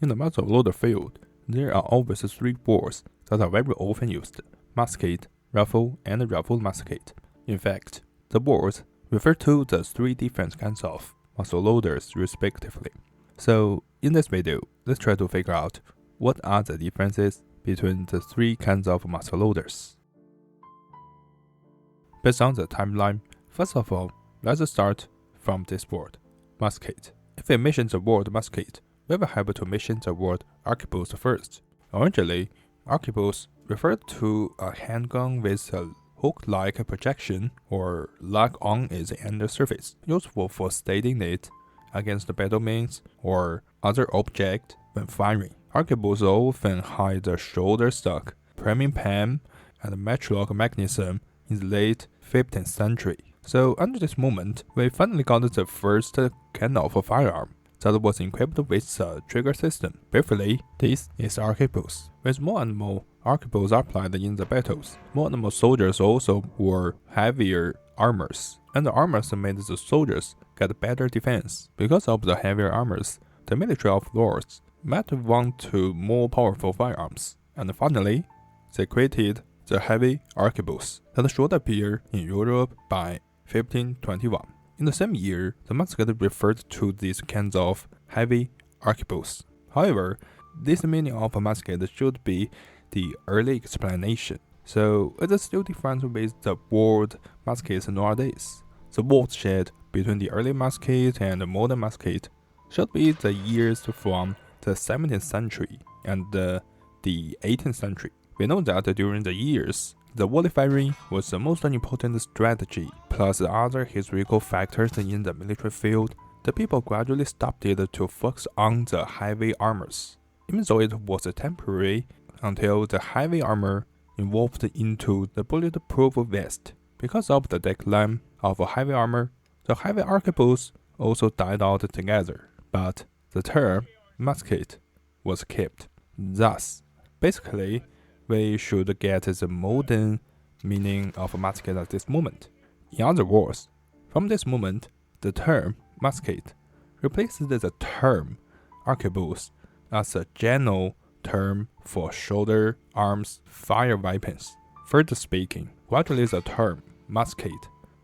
In the muzzleloader field, there are always three bores that are very often used: musket, rifle, and rifled musket. In fact, the bores refer to the three different kinds of muzzleloaders respectively. So, in this video, let's try to figure out what are the differences between the three kinds of muzzleloaders. Based on the timeline, first of all, let's start from this word, musket. If we mention the word musket, we will have to mention the word arquebus first. Originally, arquebus referred to a handgun with a hook-like projection or lock on its end surface, useful for steadying it against the battle mains or other object when firing. Arquebus often had a shoulder stock, priming pan, and matchlock mechanism in the late 15th century. So under this moment, we finally got the first kind of firearm that was equipped with a trigger system. Briefly, this is arquebus. With more and more arquebus applied in the battles, more and more soldiers also wore heavier armors, and the armors made the soldiers get better defense. Because of the heavier armors, the military of lords might want to more powerful firearms, and finally, they created the heavy arquebus that should appear in Europe by 1521. In the same year, the musket referred to these kinds of heavy arquebus. However, this meaning of a musket should be the early explanation, so it is still different with the word muskets nowadays. The watershed between the early musket and the modern musket should be the years from the 17th century and the 18th century. We know that during the years, the volley firing was the most important strategy, plus other historical factors in the military field. The people gradually stopped to focus on the heavy armors, even though it was temporary, until the heavy armor evolved into the bulletproof vest. Because of the decline of heavy armor, the heavy arquebus also died out together, but the term musket was kept. Thus, basically, we should get the modern meaning of musket at this moment. In other words, from this moment, the term musket replaces the term arquebus as a general term for shoulder arms fire weapons. Further speaking, gradually the term musket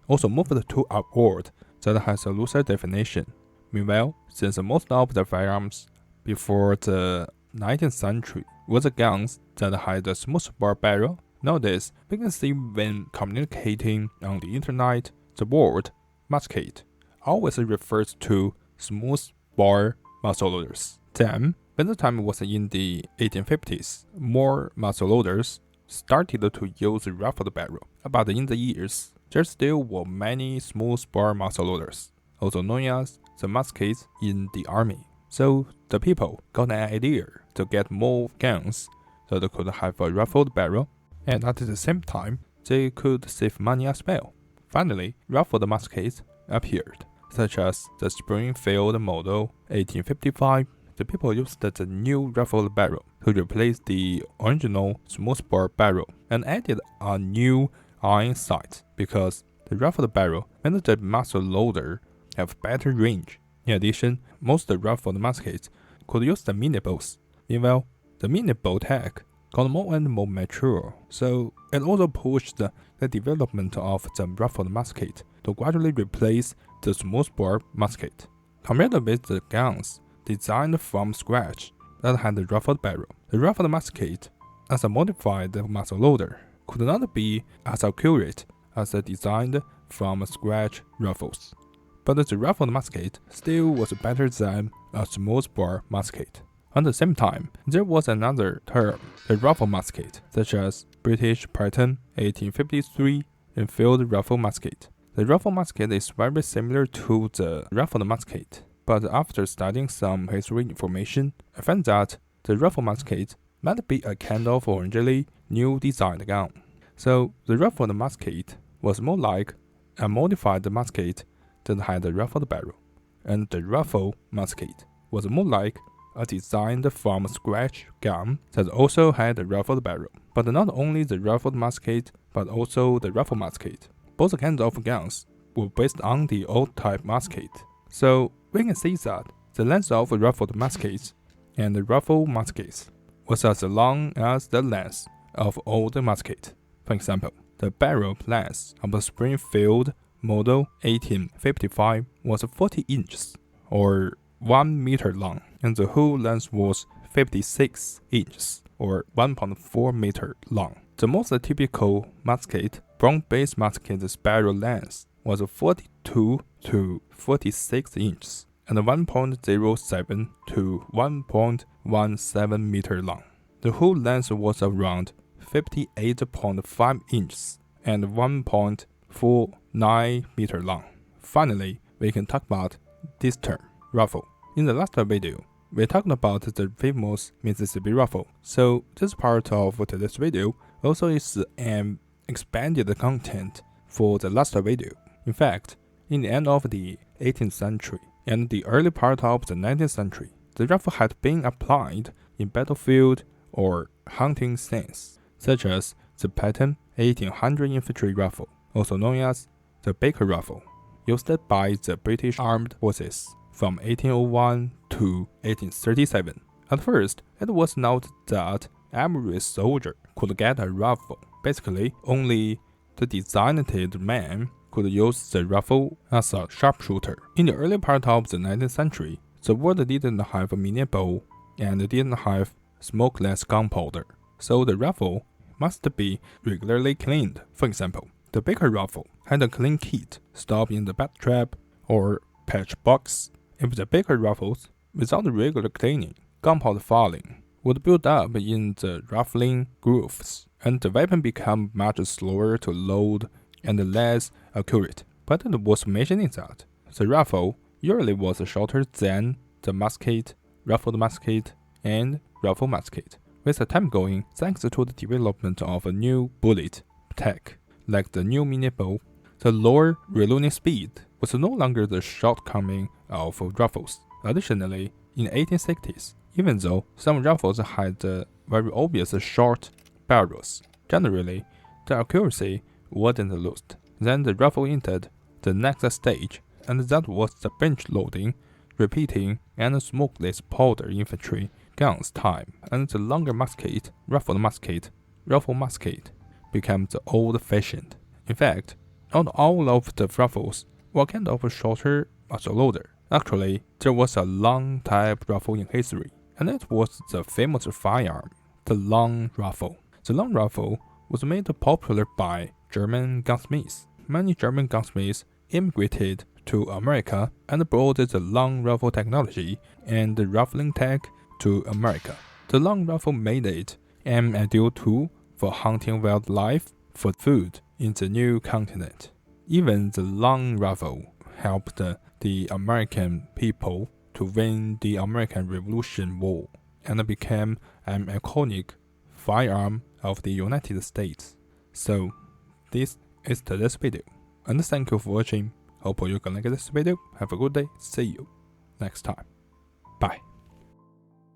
also moved to a word that has a looser definition. Meanwhile, since most of the firearms before the 19th century were the guns that had a smooth bore barrel, nowadays we can see when communicating on the internet, the word musket always refers to smooth bore muzzleloaders. Then, when the time was in the 1850s, more muzzleloaders started to use rifled barrel, but in the years, there still were many smooth bore muzzleloaders, also known as the muskets in the army. So the people got an idea to get more guns that could have a rifled barrel, and at the same time, they could save money as well. Finally, rifled muskets appeared, such as the Springfield Model 1855. The people used the new rifled barrel to replace the original smoothbore barrel and added a new iron sight because the rifled barrel made the muzzleloader have better range. In addition, most rifled muskets could use the mini bolts. Meanwhile, the mini bolt tech got more and more mature, so it also pushed the development of the rifled musket to gradually replace the smoothbore musket. Compared with the guns designed from scratch that had a rifled barrel, the rifled musket, as a modified muzzleloader, could not be as accurate as the designed from scratch rifles. But the rifled musket still was better than a smoothbore musket. At the same time, there was another term, the rifle musket, such as British Pattern 1853 and field rifle musket. The rifle musket is very similar to the rifled musket, but after studying some history information, I found that the rifle musket might be a kind of originally new designed gun. So the rifled musket was more like a modified musket that had a rifled barrel, and the rifle musket was more like a designed from scratch gun that also had a rifled barrel. But not only the rifled musket, but also the rifle musket. Both kinds of guns were based on the old type musket. So we can see that the length of rifled muskets and the rifle muskets was as long as the length of old musket. For example, the barrel length of the Springfield Model 1855 was 40 inches, or 1 meter long, and the hull length was 56 inches, or 1.4 meter long. The most typical musket, brown-based musket's barrel length was 42 to 46 inches, and 1.07 to 1.17 meter long. The hull length was around 58.5 inches and 1.49 meter long. Finally, we can talk about this term, rifle. In the last video, we talked about the famous Mississippi rifle, so this part of today's video also is an expanded content for the last video. In fact, in the end of the 18th century and the early part of the 19th century, the rifle had been applied in battlefield or hunting scenes, such as the Patton 1800 infantry rifle, also known as the Baker rifle, used by the British Armed Forces from 1801 to 1837. At first, it was not that every soldier could get a rifle. Basically, only the designated man could use the rifle as a sharpshooter. In the early part of the 19th century, the world didn't have a mini bow and didn't have smokeless gunpowder, so the rifle must be regularly cleaned. For example, the Baker rifle had a clean kit stored in the backstrap or patch box. If the Baker rifles, without regular cleaning, gunpowder falling would build up in the rifling grooves, and the weapon became much slower to load and less accurate. But it was mentioning that the rifle usually was shorter than the musket, rifled musket, and rifle musket. With the time going, thanks to the development of a new bullet tech, like the new mini bow, the lower reloading speed was no longer the shortcoming of rifles. Additionally, in the 1860s, even though some rifles had very obvious short barrels, generally the accuracy wasn't lost. Then the rifle entered the next stage, and that was the bench loading, repeating, and smokeless powder infantry guns time, and the longer musket, rifle musket, became the old-fashioned. In fact, not all of the rifles were kind of shorter muzzleloader. Actually, there was a long type rifle in history, and it was the famous firearm, the long rifle. The long rifle was made popular by German gunsmiths. Many German gunsmiths immigrated to America and brought the long rifle technology and the rifling tech to America. The long rifle made it an ideal tool for hunting wildlife for food in the new continent. Even the long rifle helped the American people to win the American Revolution War and became an iconic firearm of the United States. So, this is today's video, and thank you for watching. Hope you can like this video. Have a good day. See you next time. Bye.